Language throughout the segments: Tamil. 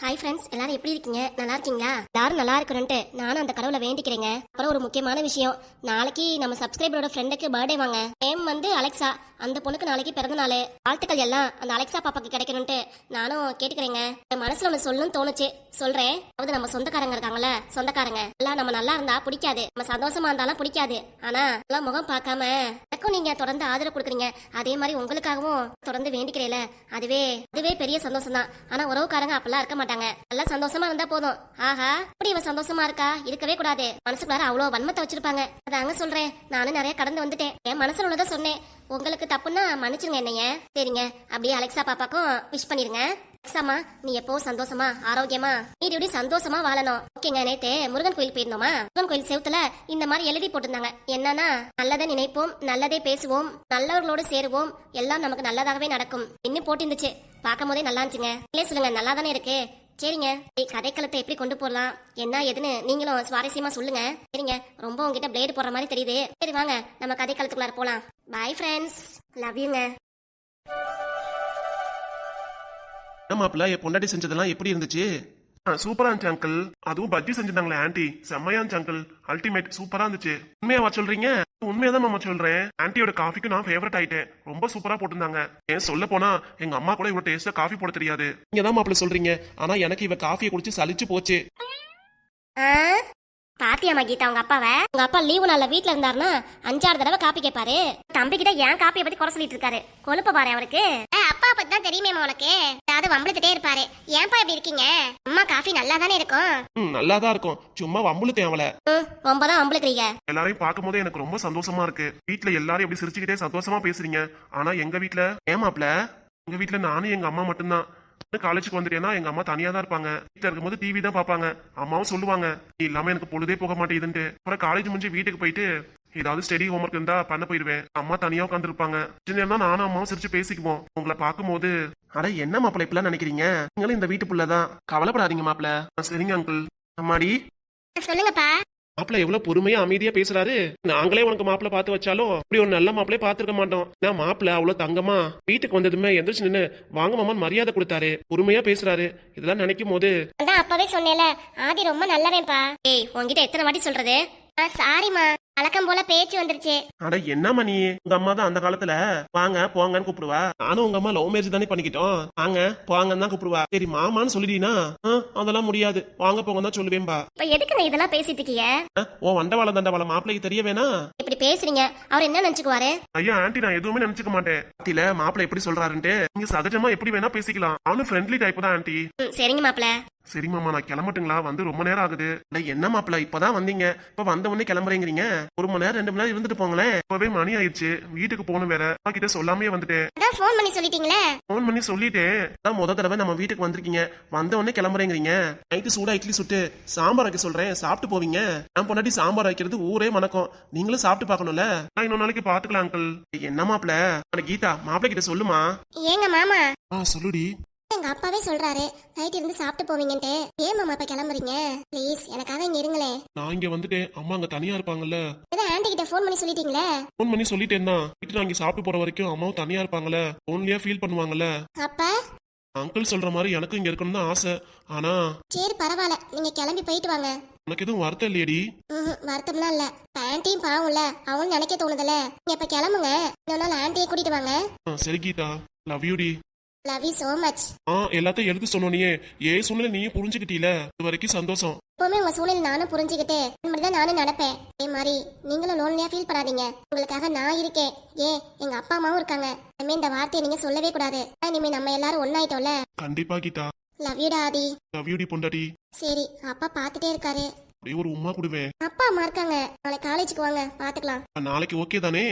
ஹாய் ஃப்ரெண்ட்ஸ், எல்லாரும் எப்படி இருக்கீங்க? நல்லா இருக்கீங்களா? எல்லாரும் நல்லா இருக்கணும்ட்டு நானும் அந்த கடவுளை வேண்டிக்கிறேங்க. அப்புறம் ஒரு முக்கியமான விஷயம், நாளைக்கு நம்ம சப்ஸ்கிரைபரோட ஃப்ரெண்டுக்கு பர்த்டே வாங்க. நேம் வந்து அலெக்சா. அந்த பொண்ணுக்கு நாளைக்கு பிறந்த நாள். வாழ்த்துக்கள் எல்லாம் அந்த அலெக்சா பாப்பாக்கு கிடைக்கணும்ட்டு நானும் கேட்டுக்கிறேங்க. என் மனசுல ஒன்று சொல்லணும்னு தோணுச்சு, சொல்றேன். அதாவது நம்ம சொந்தக்காரங்க இருக்காங்கல்ல, சொந்தக்காரங்க எல்லாம் நம்ம நல்லா இருந்தா பிடிக்காது, நம்ம சந்தோஷமா இருந்தாலும் பிடிக்காது. ஆனா எல்லாம் முகம் பார்க்காம எனக்கும் நீங்க தொடர்ந்து ஆதரவு கொடுக்குறீங்க, அதே மாதிரி உங்களுக்காகவும் தொடர்ந்து வேண்டிக்கிறேல, அதுவே பெரிய சந்தோஷம் தான். ஆனா உறவுக்காரங்க அப்பெல்லாம் இருக்க மாட்டாங்க, நல்லா சந்தோஷமா இருந்தா போதும். ஆஹா, இப்படி இவ சந்தோஷமா இருக்கா, இருக்கவே கூடாது, மனசுக்குள்ளார அவ்வளவு வன்மத்தை வச்சிருப்பாங்க. அதாங்க சொல்றேன், நானும் நிறைய கடந்து வந்துட்டேன். என் மனசுல உள்ளதை சொன்னேன். உங்களுக்கு தப்புன்னா மன்னிச்சிருங்க என்னைய. சரிங்க, அப்படியே அலெக்சா பாப்பாக்கும் விஷ் பண்ணிருங்க. அலெக்சாமா, நீ எப்போ சந்தோஷமா ஆரோக்கியமா நீ சந்தோஷமா வாழணும். ஓகேங்க. நேத்து முருகன் கோயில் போயிருந்தோமா, முருகன் கோயில் செவுத்துல இந்த மாதிரி எழுதி போட்டிருந்தாங்க. என்னன்னா, நல்லதை நினைப்போம், நல்லதே பேசுவோம், நல்லவர்களோடு சேருவோம், எல்லாம் நமக்கு நல்லதாகவே நடக்கும் இன்னும் போட்டிருந்துச்சு. பார்க்கும் போதே நல்லா இருந்துச்சுங்க. இல்லையே சொல்லுங்க, நல்லா தானே இருக்கு. சரிங்க, கதைக்களத்தை எப்படி கொண்டு போடலாம் என்ன ஏதுன்னு நீங்களும் சுவாரஸ்யமா சொல்லுங்க. சரிங்க, ரொம்ப உங்ககிட்ட பிளேடு போடுற மாதிரி தெரியுது. சரி வாங்க நம்ம கதைக்களத்துக்குள்ளார போலாம். பாய் ஃப்ரெண்ட்ஸ், லவ் யூங்க. மாப்பிள்ள என் பொண்டாட்டி செஞ்சதெல்லாம் எப்படி இருந்துச்சு? சூப்பரா இருந்துச்சு அங்கிள். அதுவும் பஜ்ஜி செஞ்சிருந்தாங்களே ஆண்டி, செம்மையா இருந்துச்சு அங்கிள். அல்டிமேட், சூப்பரா இருந்துச்சு. உண்மையாவா சொல்றீங்க? உண்மையாதான் மாமா சொல்றேன். ஆண்டியோட காஃபிக்கு நான் ஃபேவரட் ஆயிட்டேன். ரொம்ப சூப்பரா போட்டிருந்தாங்க. ஏன் சொல்ல போனா எங்க அம்மா கூட இவ்வளவு டேஸ்டா காஃபி போட தெரியாது. நீங்க தான் மாப்பிள்ள சொல்றீங்க, ஆனா எனக்கு இவ காஃபியை குடிச்சு சலிச்சு போச்சு. பாத்தியாமா கீதா, உங்க அப்பாவை? உங்க அப்பா லீவு நாள்ல வீட்டுல இருந்தாருன்னா 5-6 தடவை காப்பி கேட்பாரு. தம்பி கிட்ட ஏன் காப்பியை பத்தி குறை சொல்லிட்டு இருக்காரு. கொழுப்ப பாரு அவருக்கு. அப்பா பத்தி தான் தெரியுமேமா உனக்கு. அதாவது வம்பளுத்துட்டே இருப்பாரு. ஏன்பா இப்படி இருக்கீங்க? அம்மா காஃபி நல்லா தானே இருக்கும். நல்லாதான் இருக்கும், சும்மா வம்புழுத்தேன் அவளை. ரொம்பதான் வம்பளுக்குறீங்க. எல்லாரையும் பார்க்கும் போது எனக்கு ரொம்ப சந்தோஷமா இருக்கு. வீட்டுல எல்லாரும் எப்படி சிரிச்சுக்கிட்டே சந்தோஷமா பேசுறீங்க. ஆனா எங்க வீட்டுல ஏமாப்ல, எங்க வீட்டுல நானும் எங்க அம்மா மட்டும்தான். காலேஜுக்கு வந்துட்டேன்னா எங்க அம்மா தனியா தான் இருப்பாங்க. வீட்டுல இருக்கும்போது டிவி தான் பாப்பாங்க. அம்மாவும் சொல்லுவாங்க, நீ இல்லாம எனக்கு பொழுதே போக மாட்டேதுன்ட்டு. அப்புறம் காலேஜ் முடிஞ்சு வீட்டுக்கு போயிட்டு ஏதாவது ஸ்டடி ஹோம்ஒர்க் இருந்தா பண்ண போயிருவேன். அம்மா தனியா உட்காந்து இருப்பாங்க. தான் நானும் அம்மாவும் சிரிச்சு பேசிக்குவோம். உங்களை பார்க்கும் போது, அட என்ன மாப்பிள்ள இப்பெல்லாம் நினைக்கிறீங்க? நீங்களும் இந்த வீட்டு புள்ளதான், கவலைப்படாதீங்க மாப்பிள்ள. சரிங்க அங்கிள். அம்மாடி சொல்லுங்கப்பா. மாப்பிள்ள எவ்வளவு பொறுமையா அமைதியா பேசுறாரு. நாங்களே உனக்கு மாப்பிள்ள பார்த்து வச்சாலும் இப்படி ஒரு நல்ல மாப்பிள்ளையே பார்த்திருக்க மாட்டோம். நான் மாப்பிள்ள அவ்வளவு தங்கமா வீட்டுக்கு வந்ததுமே எந்திரிச்சு நின்னு வாங்க மாமான்னு மரியாதை கொடுத்தாரு. பொறுமையா பேசுறாரு. இதெல்லாம் நினைக்கும் போது அதான் அப்பவே சொன்னேல, ஆதி ரொம்ப நல்லவேன்பா. ஏய், உன்கிட்ட எத்தனை வாட்டி சொல்றது? சாரிமா, வழக்கம் போல பேச்சு வந்துருச்சு. அட என்னம்மா நீ, உங்க அம்மா தான் அந்த காலத்துல வாங்க போங்கன்னு கூப்பிடுவா. நானும் உங்க அம்மா லவ் மேரேஜ் தானே பண்ணிக்கிட்டோம். வாங்க போங்கன்னு தான் கூப்பிடுவா. சரி மாமான்னு சொல்லிட்டீனா அதெல்லாம் முடியாது, வாங்க போங்க தான் சொல்லுவேன்பா. இப்ப எதுக்கு நீ இதெல்லாம் பேசிட்டு இருக்கீங்க? ஓ வண்டவாள தண்டவாள மாப்பிள்ளைக்கு தெரிய வேணா இப்படி பேசுறீங்க. அவர் என்ன நினைச்சுக்குவாரு? ஐயா ஆண்டி, நான் எதுவுமே நினைச்சுக்க மாட்டேன். பாத்தில மாப்பிள்ளை எப்படி சொல்றாருன்ட்டு. நீங்க சகஜமா எப்படி வேணா பேசிக்கலாம். அவனு ஃப்ரெண்ட்லி டைப் தான் ஆண்டி. சரிங்க மாப்பிள்ள. சரி மாமா, நான் கிளம்பட்டுங்களா? வந்து ரொம்ப நேரம் ஆகுது. என்ன மாப்பிள்ள இப்பதான் வந்தீங்க, இப்ப வந்த உடனே கிளம்புறீங்க? 1 மணி நேரம் 2 மணி நேரம் இருந்துட்டு போங்களேன். இப்பவே மணி ஆயிடுச்சு, வீட்டுக்கு போகணும் வேற. கிட்ட சொல்லாமே வந்துட்டேன். ஃபோன் பண்ணி சொல்லிட்டீங்களே? ஃபோன் பண்ணி சொல்லிட்டேன். தான் முத தடவை நம்ம வீட்டுக்கு வந்திருக்கீங்க, வந்த உடனே கிளம்புறீங்க. நைட்டு சூடா இட்லி சுட்டு சாம்பார் வைக்க சொல்றேன், சாப்பிட்டு போவீங்க. நான் பொண்டாட்டி சாம்பார் வைக்கிறது ஊரே மணக்கும், நீங்களும் சாப்பிட்டு பாக்கணும்ல. நான் இன்னொரு நாளைக்கு பாத்துக்கலாம் அங்கிள். என்ன மாப்பிள்ள? கீதா மாப்பிள்ள கிட்ட சொல்லுமா. ஏங்க மாமா? சொல்லுடி. எங்க அப்பாவே சொல்றாரு நைட் இருந்து சாப்பிட்டு போவீங்கன்ட்டு. ஏன் மாமா இப்ப கிளம்புறீங்க? ப்ளீஸ் எனக்காக இங்க இருங்களே. நான் இங்க வந்துட்டேன், அம்மா அங்க தனியா இருப்பாங்கல்ல. ஏதோ ஆண்டி கிட்ட ஃபோன் பண்ணி சொல்லிட்டீங்களே? ஃபோன் பண்ணி சொல்லிட்டேன் தான். வீட்டுல நான் இங்க சாப்பிட்டு போற வரைக்கும் அம்மாவும் தனியா இருப்பாங்கல்ல, லோன்லியா ஃபீல் பண்ணுவாங்கல்ல. அப்பா அங்கிள் சொல்ற மாதிரி எனக்கும் இங்க இருக்கணும் தான் ஆசை. ஆனா சரி பரவாயில்ல, நீங்க கிளம்பி போயிட்டு வாங்க. உனக்கு எதுவும் வருத்தம் இல்லையடி? வருத்தம்லாம் இல்ல. ஆண்டியும் பாவம்ல, அவனு நினைக்க தோணுதுல. நீங்க இப்ப கிளம்புங்க, இன்னொரு நாள் ஆண்டியை கூட்டிட்டு வாங்க. சரி கீதா, லவ் யூ டி. Love you so much. எல்லாத்தையும் எடுத்து சொன்னோனியே, சூழ்நிலை நீயும் புரிஞ்சுக்கிட்டீல, இது வரைக்கும் சந்தோஷம். எப்பவுமே உங்க சூழ்நிலை நானும் புரிஞ்சுக்கிட்டு தான் நானும் நடப்பேன். அதே மாதிரி நீங்களும் லோன்லியா ஃபீல் பண்ணாதீங்க. உங்களுக்காக நான் இருக்கேன். எங்க அப்பா அம்மாவும் இருக்காங்க. இனிமே இந்த வார்த்தையை நீங்க சொல்லவே கூடாது. இனிமே நம்ம எல்லாரும் ஒன்னாயிட்டோம்ல. கண்டிப்பா Geetha. Love you Aadhi. Love you டி பொண்டாட்டி. சரி, அப்பா பாத்துட்டே இருக்காரு. ஒரு உம்மா கொடுவேன். அப்பா அம்மா இருக்காங்க, நாளைக்கு காலேஜுக்கு வாங்க, பாத்துக்கலாம். நாளைக்கு ஓகே தானே?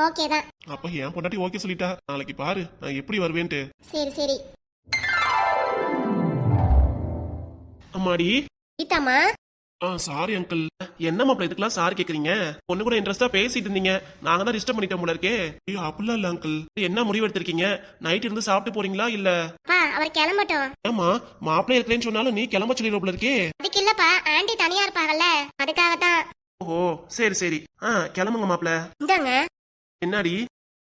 ஓகே தான். அப்ப என் பொண்டாட்டி ஓகே சொல்லிட்டா, நாளைக்கு பாரு நான் எப்படி வருவேன்ட்டு. சரி சரி. அம்மாடி. கீதாமா. Sorry uncle. என்ன மாப்பிள்ள இதுக்கெல்லாம் சாரி கேக்குறீங்க? பொண்ணு கூட இன்ட்ரெஸ்டா பேசிட்டு இருந்தீங்க, நாங்க தான் டிஸ்டர்ப் பண்ணிட்டோம் போல இருக்கே. ஐயோ அப்படிலாம் இல்ல அங்கிள். என்ன முடிவு எடுத்திருக்கீங்க? நைட் இருந்து சாப்பிட்டு போறீங்களா இல்ல? அவர் கிளம்பட்டும். ஏமா மாப்பிள்ள இருக்கிறேன்னு சொன்னாலும் நீ கிளம்ப சொல்லிடுற போல இருக்கே. அதுக்கு இல்லப்பா, ஆண்டி தனியா இருப்பாங்கல்ல, அதுக்காக தான். ஓஹோ சரி சரி. கிளம்புங்க மாப்பிள்ள. இந்தாங்க. என்னடி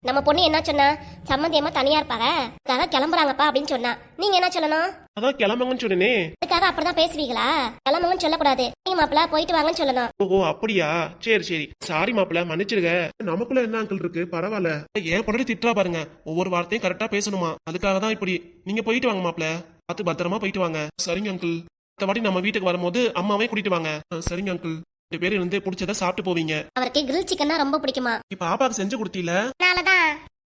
நம்ம பொண்ணு என்ன சொன்னா, சம்மந்தியம்மா தனியா இருப்பாங்க, அதுக்காக கிளம்புறாங்கப்பா அப்படின்னு சொன்னா. நீங்க என்ன சொல்லணும்? அதான் கிளம்புங்கன்னு சொன்னேனே. அதுக்காக அப்படிதான் பேசுவீங்களா? கிளம்புங்கன்னு சொல்லக்கூடாது. நீங்க மாப்பிள்ள போயிட்டு வாங்கன்னு சொல்லணும். ஓஹோ அப்படியா, சரி சரி, சாரி மாப்பிள்ள, மன்னிச்சிருங்க. நமக்குள்ள என்ன அங்கிள் இருக்கு, பரவாயில்ல. ஏன் பொண்ணு திட்டுறா பாருங்க, ஒவ்வொரு வார்த்தையும் கரெக்டா பேசணுமா, அதுக்காக தான் இப்படி. நீங்க போயிட்டு வாங்க மாப்பிள்ள, பார்த்து பத்திரமா போயிட்டு வாங்க. சரிங்க அங்கிள். இந்த வாட்டி நம்ம வீட்டுக்கு வரும்போது அம்மாவே கூட்டிட்டு வாங்க. சரிங்க அங்கிள். 2 பேரும் இருந்து பிடிச்சத சாப்பிட்டு போவீங்க. அவருக்கு கிரில் சிக்கன்னா ரொம்ப பிடிக்குமா? இப்ப பாப்பாக்கு செஞ்சு கொடுத்தீல, அதனாலதான்.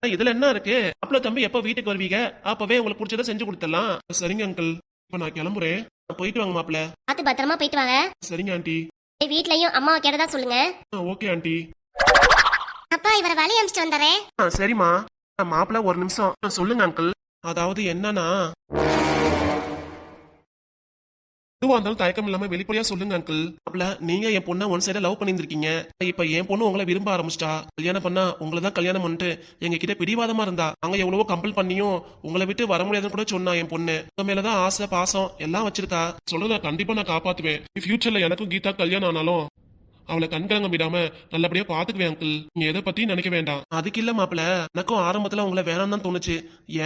இதுல என்ன இருக்கு? அப்பல தம்பி எப்ப வீட்டுக்கு வருவீங்க, அப்பவே உங்களுக்கு பிடிச்சத செஞ்சு கொடுத்துடலாம். சரிங்க அங்கிள், இப்ப நான் கிளம்புறேன். போயிட்டு வாங்க மாப்பிள்ள. பார்த்து பத்திரமா போயிட்டு வாங்க. சரிங்க ஆண்டி. வீட்லயும் அம்மாவை கேட்டதா சொல்லுங்க. Okay aunty. அப்பா இவரை வழி அனுப்பிச்சிட்டு வந்தாரே. சரிம்மா. மாப்பிள்ள ஒரு நிமிஷம். சொல்லுங்க அங்கிள். அதாவது என்னன்னா, எதுவா இருந்தாலும் தயக்கம் இல்லாம வெளிப்படையா சொல்லுங்க அங்கிள். அப்பல நீங்க என் பொண்ணை ஒன் சைடா லவ் பண்ணிருக்கீங்க. இப்ப என் பொண்ணு உங்களை விரும்ப ஆரம்பிச்சிட்டா. கல்யாணம் பண்ணா உங்களை தான் கல்யாணம் பண்ணிட்டு எங்க கிட்ட பிடிவாதமா இருந்தா. அங்க எவ்வளவோ கம்பல் பண்ணியும் உங்களை விட்டு வர முடியாதுன்னு கூட சொன்னா. என் பொண்ணு உங்க மேலதான் ஆசை பாசம் எல்லாம் வச்சிருக்கா. சொல்லுங்க, கண்டிப்பா நான் காப்பாத்துவேன். ஃபியூச்சர்ல எனக்கும் கீதா கல்யாணம் ஆனாலும் அவளை கண்கலங்க விடாம நல்லபடியா பாத்துக்குவேன் அங்கிள். நீங்க எதை பத்தியும் நினைக்க வேண்டாம். அதுக்கு இல்ல மாப்பிள்ள, எனக்கும் ஆரம்பத்துல உங்களை வேணாம் தான் தோணுச்சு.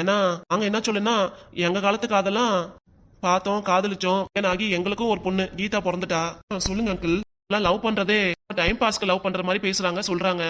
ஏன்னா அங்க என்ன சொல்லுன்னா, எங்க காலத்துக்கு அதெல்லாம் பார்த்தோம், காதலிச்சோம், ஏன்னாகி எங்களுக்கும் ஒரு பொண்ணு கீதா பிறந்துட்டா. சொல்லுங்க அங்கிள், எல்லாம் லவ் பண்றதே டைம் பாஸ்க்கு லவ் பண்ற மாதிரி பேசுறாங்க சொல்றாங்க.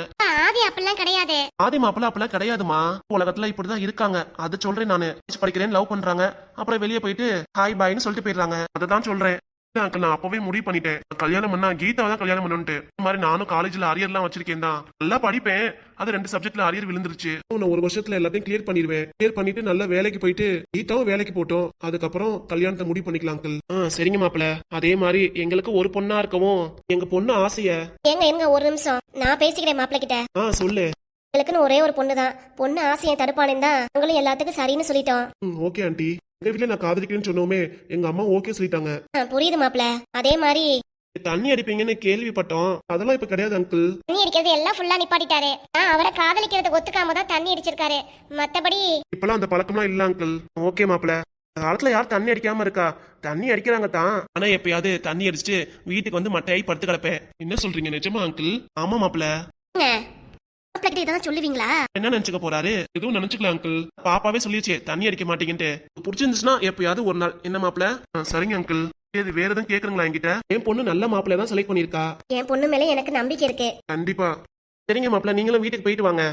ஆதி அப்படிலாம் கிடையாது. ஆதி மாப்பிள்ள அப்படிலாம் கிடையாதுமா. உலகத்துல இப்படிதான் இருக்காங்க. அது சொல்றேன் நானு. படிக்கிறேன், லவ் பண்றாங்க, அப்புறம் வெளியே போயிட்டு ஹாய் பாய்னு சொல்லிட்டு போயிடுறாங்க. அதுதான் சொல்றேன். நான் அப்பவே முடிவு பண்ணிட்டேன், கல்யாணம் பண்ணா கீதாவை தான் கல்யாணம் பண்ணணும்ட்டு. இந்த மாதிரி நானும் காலேஜ்ல அரியர் எல்லாம் வச்சிருக்கேன் தான். நல்லா படிப்பேன், அது 2 சப்ஜெக்ட்ல அரியர் விழுந்துருச்சு. நான் ஒரு வருஷத்துல எல்லாத்தையும் கிளியர் பண்ணிடுவேன். கிளியர் பண்ணிட்டு நல்ல வேலைக்கு போயிட்டு கீதாவும் வேலைக்கு போட்டோம். அதுக்கப்புறம் கல்யாணத்தை முடிவு பண்ணிக்கலாம் அங்கிள். சரிங்க மாப்பிள்ள. அதே மாதிரி எங்களுக்கு ஒரு பொண்ணா இருக்கவும் எங்க பொண்ணு ஆசைய. எங்க ஒரு நிமிஷம் நான் பேசிக்கிறேன் மாப்பிள்ள கிட்ட. சொல்லு. எங்களுக்குன்னு ஒரே ஒரு பொண்ணு தான். பொண்ணு ஆசையை தடுப்பானேன்னு தான் நாங்களும் எல்லாத்துக்கும் சரின்னு சொல்லிட்டோம். Okay aunty. எங்க வீட்டுல நான் காதலிக்கிறேன்னு சொன்னோமே எங்க அம்மா ஓகே சொல்லிட்டாங்க. புரியுது மாப்பிள்ள. அதே மாதிரி தண்ணி அடிப்பீங்கன்னு கேள்விப்பட்டோம், அதெல்லாம் இப்ப கிடையாது அங்கிள். தண்ணி அடிக்கிறது எல்லாம் ஃபுல்லா நிப்பாட்டிட்டாரு. அவரை காதலிக்கிறதுக்கு ஒத்துக்காம தான் தண்ணி அடிச்சிருக்காரு. மத்தபடி இப்பெல்லாம் அந்த பழக்கம்லாம் இல்ல அங்கிள். ஓகே மாப்பிள்ள. காலத்துல யார் தண்ணி அடிக்காம இருக்கா? தண்ணி அடிக்கிறாங்க தான். ஆனா எப்பயாவது தண்ணி அடிச்சுட்டு வீட்டுக்கு வந்து மட்டையாய் படுத்து கிடப்பேன். என்ன சொல்றீங்க, நிஜமா அங்கிள்? ஆமா மாப்பிள்ள. இதான் சொல்லுவீங்களா? என்ன நினைச்சுக்க போறாரு? எதுவும் நினைச்சுக்கல அங்கிள். பாப்பாவே சொல்லிடுச்சு தண்ணி அடிக்க மாட்டீங்கன்ட்டு. பிடிச்சிருந்துச்சுன்னா எப்பயாவது ஒரு நாள். என்ன மாப்பிள்ள? சரிங்க அங்கிள். இது வேற எதுவும் கேக்குறீங்களா என்கிட்ட? என் பொண்ணு நல்ல மாப்பிள்ள தான் செலக்ட் பண்ணிருக்கா. என் பொண்ணு மேல எனக்கு நம்பிக்கை இருக்கு. கண்டிப்பா. சரிங்க மாப்பிள்ள, நீங்களும் வீட்டுக்கு போயிட்டு வாங்க.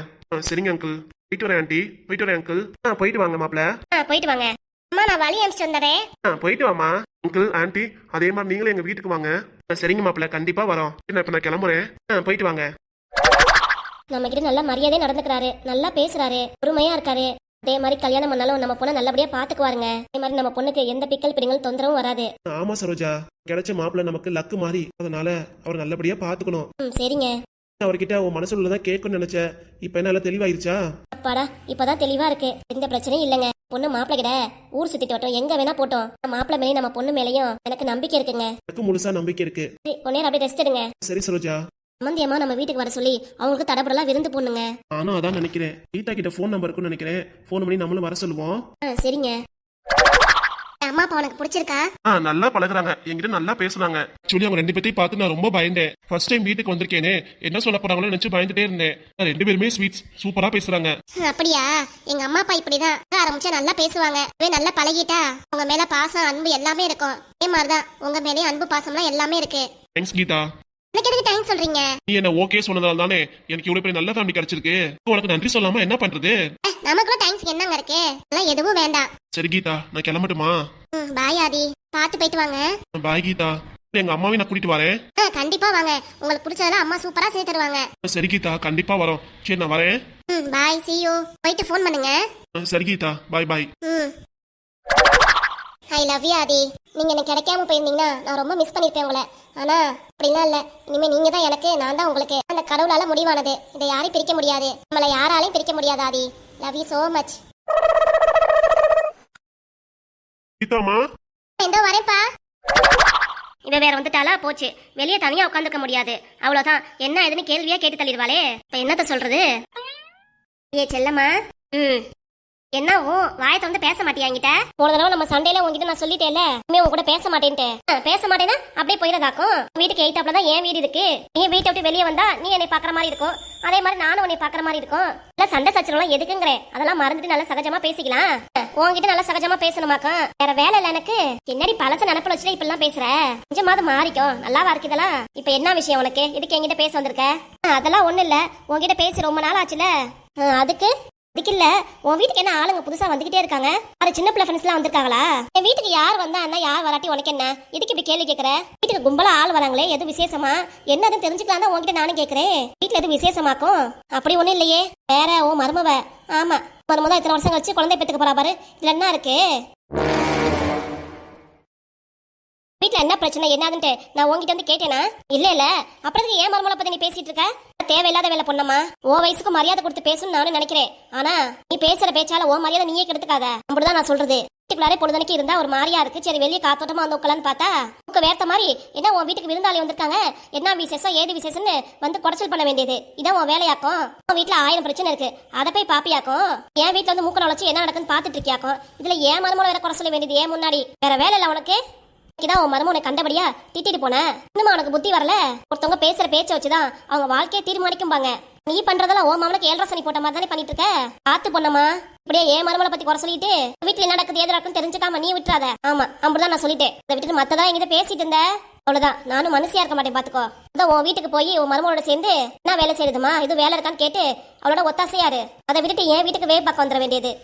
சரிங்க அங்கிள். போயிட்டு வரேன் ஆண்டி. போயிட்டு வரேன் அங்கிள். போயிட்டு வாங்க மாப்பிள்ள. போயிட்டு வாங்க. அம்மா நான் வழி அனுப்பிச்சு வந்தறேன். போயிட்டு வாமா. அங்கிள் ஆண்டி அதே மாதிரி நீங்களும் எங்க வீட்டுக்கு வாங்க. சரிங்க மாப்பிள்ள, கண்டிப்பா வரோம். இப்ப நான் கிளம்புறேன். போயிட்டு வாங்க. நம்ம கிட்ட நல்ல மரியாதையா நடந்துக்கிறாரு, நல்லா பேசுறாரு, பொறுமையா இருக்காரு. அதே மாதிரி கல்யாணம் பண்ணாலும் நம்ம பொண்ணை நல்லபடியா பாத்துக்குவாருங்க. அதே மாதிரி நம்ம பொண்ணுக்கு எந்த பிக்கல் பிடிங்களும் தொந்தரவும் வராது. ஆமா சரோஜா, கிடைச்ச மாப்பிள்ள நமக்கு லக்கு மாதிரி. அதனால அவர் நல்லபடியா பாத்துக்கணும். சரிங்க. அவர்கிட்ட உன் மனசுல உள்ளதான் கேட்கணும்னு நினைச்ச. இப்ப என்ன தெளிவாயிருச்சா? அப்பாடா, இப்பதான் தெளிவா இருக்கு. எந்த பிரச்சனையும் இல்லங்க. பொண்ணு மாப்பிள்ள கிட்ட ஊர் சுத்திட்டு வரட்டும், எங்க வேணா போட்டோம். மாப்பிள்ள மேலே நம்ம பொண்ணு மேலயும் எனக்கு நம்பிக்கை இருக்குங்க. எனக்கு முழுசா நம்பிக்கை இருக்கு. கொஞ்ச நேரம் அப்படியே ரெஸ்ட் எடுங்க. சரி சரோஜா. சம்பந்தியம்மா நம்ம வீட்டுக்கு வர சொல்லி அவங்களுக்கு தடபடலாம் விருந்து போடணுங்க. நானும் அதான் நினைக்கிறேன். கீதா கிட்ட போன் நம்பர் இருக்குன்னு நினைக்கிறேன். போன் பண்ணி நம்மளும் வர சொல்லுவோம். சரிங்க. அம்மா அப்பா உனக்கு பிடிச்சிருக்கா? நல்லா பழகுறாங்க, என்கிட்ட நல்லா பேசுறாங்க. சொல்லி அவங்க 2 பேத்தையும் பார்த்து நான் ரொம்ப பயந்தேன். ஃபர்ஸ்ட் டைம் வீட்டுக்கு வந்திருக்கேனே, என்ன சொல்ல போறாங்களோ நினைச்சு பயந்துட்டே இருந்தேன். 2 பேருமே ஸ்வீட்ஸ் சூப்பரா பேசுறாங்க. அப்படியா? எங்க அம்மா அப்பா இப்படிதான். ஆரம்பிச்சா நல்லா பேசுவாங்க, நல்லா பழகிட்டா உங்க மேல பாசம் அன்பு எல்லாமே இருக்கும். அதே மாதிரிதான் உங்க மேலே அன்பு பாசம்லாம் எல்லாமே இருக்கு. தேங்க்ஸ் கீதா. எனக்கு எதுக்கு தேங்க்ஸ் சொல்றீங்க? நீ என்ன ஓகே சொன்னதால தானே எனக்கு இவ்வளவு பெரிய நல்ல ஃபேமிலி கிடைச்சிருக்கு. உனக்கு நன்றி சொல்லாம என்ன பண்றது? நமக்குள்ள தேங்க்ஸ் என்னங்க இருக்கு? அதெல்லாம் எதுவும் வேண்டாம். சரி கீதா, நான் கிளம்பட்டுமா? பாய் ஆதி, பாத்து போயிட்டு வாங்க. பாய் கீதா. எங்க அம்மாவையும் நான் கூட்டிட்டு வரேன். கண்டிப்பா வாங்க, உங்களுக்கு பிடிச்சதெல்லாம் அம்மா சூப்பரா செய்து தருவாங்க. சரி கீதா, கண்டிப்பா வரோம். சரி நான் வரேன். பாய், see you. போயிட்டு ஃபோன் பண்ணுங்க. சரி கீதா, பாய் பாய். ஐ லவ் யூ ஆதி. நீங்க எனக்கு கிடைக்காம போயிருந்தீங்கன்னா நான் ரொம்ப மிஸ் பண்ணிருப்பேன் உங்களை. ஆனா அப்படிலாம் இல்ல, இனிமே நீங்க தான் எனக்கு, நான் தான் உங்களுக்கு. அந்த கடவுளால முடிவானது. இதை யாரையும் பிரிக்க முடியாது, நம்மளை யாராலையும் பிரிக்க முடியாது Aadhi. Love you so much. கீதாமா, எந்தோ வரேன்ப்பா. இவ வேற வந்துட்டாலா போச்சு. வெளியே தனியா உட்காந்துக்க முடியாது. அவ்வளவுதான். என்ன ஏதுன்னு கேள்வியா கேட்டு தள்ளிடுவாளே. இப்ப என்னத்த சொல்றது? ஏ செல்லம்மா. என்ன வாயத்தை வந்து பேச மாட்டியா என்கிட்ட? போன தடவை நம்ம சண்டையில உங்ககிட்ட நான் சொல்லிட்டேன்ல, இனிமே உன் கூட பேச மாட்டேன்ட்டு. பேச மாட்டேன்னா அப்படியே போயிடதாக்கும். வீட்டுக்கு எய்த்தாப்புல தான் என் வீடு இருக்கு. நீ வீட்டை விட்டு வெளியே வந்தா நீ என்னை பாக்குற மாதிரி இருக்கும், அதே மாதிரி நானும் உன்னை பாக்குற மாதிரி இருக்கும். இல்ல சண்டை சச்சரவுலாம் எதுக்குங்கிறேன், அதெல்லாம் மறந்துட்டு நல்லா சகஜமா பேசிக்கலாம். உன்கிட்ட நல்லா சகஜமா பேசணுமாக்கும். வேற வேலை இல்ல எனக்கு. என்னடி பழச நினப்புல வச்சுட்டு இப்ப எல்லாம் பேசுற? கொஞ்சமாவது மாறிக்கும். நல்லாவா இருக்கு இதெல்லாம்? இப்ப என்ன விஷயம் உனக்கு? இதுக்கு என்கிட்ட பேச வந்திருக்க? அதெல்லாம் ஒண்ணு இல்ல, உன்கிட்ட பேசி ரொம்ப நாள் ஆச்சுல. அதுக்கு அதுக்கு இல்ல, உன் வீட்டுக்கு என்ன ஆளுங்க புதுசா வந்துகிட்டே இருக்காங்க? அது சின்ன பிள்ளை ஃப்ரெண்ட்ஸ் எல்லாம் வந்திருக்காங்களா? என் வீட்டுக்கு யார் வந்தா என்ன, யார் வராட்டி உனக்கு என்ன? இதுக்கு இப்படி கேள்வி கேட்கற? வீட்டுக்கு கும்பலா ஆள் வராங்களே, எது விசேஷமா? என்னதுன்னு தெரிஞ்சுக்கலாம் தான் உன்கிட்ட நானும் கேட்கறேன். வீட்டுல எது விசேஷமாக்கும்? அப்படி ஒண்ணும் இல்லையே. வேற உன் மருமவ. ஆமா, மருமவ தான் இத்தனை வருஷம் கழிச்சு குழந்தை பெற்றுக்க போறா பாரு. இதுல என்ன இருக்கு? வீட்டுல என்ன பிரச்சனை என்னதுன்ட்டு நான் உங்ககிட்ட வந்து கேட்டேனா? இல்ல அப்புறம் ஏன் மருமகளை பத்தி நீ பேசிட்டு இருக்க? தேவையில்லாத வேலை பொண்ணம்மா. ஓ வயசுக்கு மரியாதை கொடுத்து பேசணும்னு நானும் நினைக்கிறேன். ஆனா நீ பேசுற பேச்சால ஓ மரியாதை நீயே கெடுத்துக்காத. அப்படிதான் நான் சொல்றது. வீட்டுக்குள்ளாரே பொழுதனைக்கு இருந்தா ஒரு மாதிரியா இருக்கு. சரி வெளியே காத்தோட்டமா வந்து உட்கலான்னு பார்த்தா உங்க வேர்த்த மாதிரி என்ன உன் வீட்டுக்கு விருந்தாளி வந்திருக்காங்க, என்ன விசேஷம் ஏது விசேஷம்னு வந்து குடைச்சல் பண்ண வேண்டியது இதான் உன் வேலையாக்கும். உன் வீட்டுல 1000 பிரச்சனை இருக்கு, அதை போய் பாப்பியாக்கும். என் வீட்டுல வந்து மூக்க நுழைச்சு என்ன நடக்குன்னு பாத்துட்டு இருக்கியாக்கும். இதுல ஏன் மருமகளை வேற குறை சொல்ல வேண்டியது ஏன் முன்னாடி? வேற வேலை இல்ல உனக்கு? இதான் உன் மருமனை கண்டபடியா திட்டிட்டு போன. இன்னுமா உனக்கு புத்தி வரல? ஒருத்தவங்க பேசுற பேச்ச வச்சுதான் அவங்க வாழ்க்கையை தீர்மானிக்கும்பாங்க. நீ பண்றதெல்லாம் ஓ மாமனுக்கு 7 ரசனி போட்ட மாதிரி தானே பண்ணிட்டு இருக்க. பார்த்து பொண்ணம்மா, இப்படியே ஏன் மருமலை பத்தி குறை சொல்லிட்டு வீட்டுல என்ன நடக்குது ஏது நடக்குன்னு தெரிஞ்சுக்காம நீ விட்டுறாத. ஆமா அப்படிதான் நான் சொல்லிட்டேன். இதை விட்டுட்டு மத்ததான் எங்கிட்ட பேசிட்டு இருந்த அவ்வளவுதான். நானும் மனசியா இருக்க மாட்டேன் பாத்துக்கோ. அதான் உன் வீட்டுக்கு போய் உன் மருமகளோட சேர்ந்து என்ன வேலை செய்யுதுமா, இது வேலை இருக்கான்னு கேட்டு அவளோட ஒத்தாசையாரு. அதை விட்டுட்டு என் வீட்டுக்கு வே பார்க்க வந்துட வேண்டியது.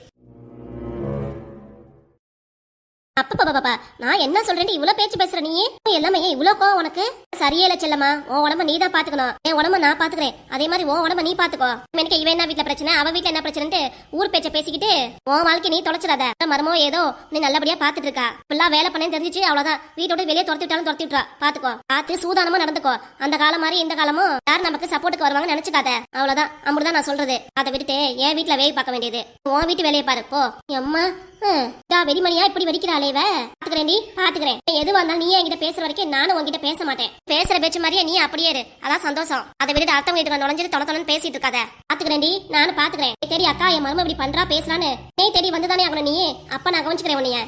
அப்பா நான் என்ன சொல்றேன், இவ்வளவு பேச்சு பேசுற நீ எல்லாமே இவ்வளவு கோவம் உனக்கு? சரியே இல்ல செல்லம்மா. உன் உடம்ப நீ தான் பாத்துக்கணும், என் உடம்ப நான் பாத்துக்கிறேன். அதே மாதிரி உன் உடம்ப நீ பாத்துக்கோ. எனக்கு இவன் என்ன வீட்டுல பிரச்சனை, அவ வீட்டுல என்ன பிரச்சனை ஊர் பேச்ச பேசிக்கிட்டு உன் வாழ்க்கை நீ தொலைச்சிடாத. மரமோ ஏதோ நீ நல்லபடியா பாத்துட்டு இருக்கா. ஃபுல்லா வேலை பண்ணேன்னு தெரிஞ்சிச்சு அவ்வளவுதான். வீட்டோட வெளியே துரத்தி விட்டாலும் துரத்தி விட்டுறா. பாத்துக்கோ, பார்த்து சூதானமா நடந்துக்கோ. அந்த காலம் மாதிரி இந்த காலமும் யாரும் நமக்கு சப்போர்ட்டுக்கு வருவாங்கன்னு நினைச்சுக்காத. அவ்வளவுதான். அப்படிதான் நான் சொல்றது. அதை விட்டுட்டு என் வீட்டுல வேலை பார்க்க வேண்டியது. உன் வீட்டு வேலையை பாரு போ. அம்மா வெடிமணியா இப்படி வெடிக்கிறாளே இவ. பாத்துக்கிறேன். எதுவா இருந்தாலும் நீ என்கிட்ட பேசுற வரைக்கும் நானும் உன்கிட்ட பேச மாட்டேன். பேசுற பேச்சு மாதிரியே நீ அப்படியே இரு, அதான் சந்தோஷம். அதை விட்டுட்டு அர்த்தம் வீட்டுக்கு நுழைஞ்சிட்டு தொண பேசிட்டு இருக்காத. பாத்துக்கிறேன்டி, நானும் பாத்துக்கிறேன். தேடி அக்கா என் மரும இப்படி பண்றா பேசுறான்னு நீ தேடி வந்துதானே ஆகணும். நீ அப்ப நான் கவனிச்சுக்கிறேன் உன்னைய.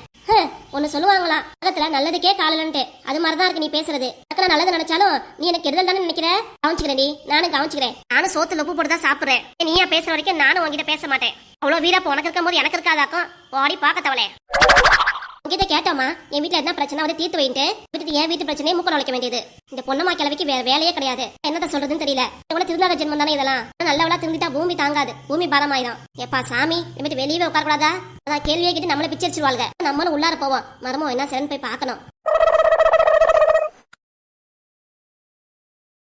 ஒன்னு சொல்லுவாங்களா, உலகத்துல நல்லதுக்கே காலன்ட்டு. அது மாதிரிதான் இருக்கு நீ பேசுறது. நான் நல்லது நினைச்சாலும் நீ எனக்கு கெடுதல் தானே நினைக்கிற. கவனிச்சுக்கிறேன்டி, நானும் கவனிச்சுக்கிறேன். நானும் சோத்துல உப்பு போட்டுதான் சாப்பிடுறேன். நீயா பேசுற வரைக்கும் நானும் உன்கிட்ட பேச மாட்டேன். அவ்வளவு வீரப்ப உனக்கு இருக்கும் போது எனக்கு இருக்காதாக்கும். ஓடி பாக்க தவளே. உங்ககிட்ட கேட்டோமா, என் வீட்டுல என்ன பிரச்சனை வந்து தீர்த்து வைட்டு விட்டுட்டு என் வீட்டு பிரச்சனையை மூக்க நுழைக்க வேண்டியது. இந்த பொண்ணமா கிழவிக்கு வேற வேலையே கிடையாது. என்னதான் சொல்றதுன்னு தெரியல. இவ்வளவு திருந்தாத ஜென்மம் தானே இதெல்லாம். நல்லவளா திருந்திட்டா பூமி தாங்காது, பூமி பாரமாயிரும். எப்பா சாமி, வெளியே உட்கார கூடாதா? அதான் கேள்வியை கேட்டு நம்மளை பிச்சரிச்சிருவாங்க. நம்மளும் உள்ளார போவோம். மரமோ என்ன சரண் போய் பார்க்கணும்.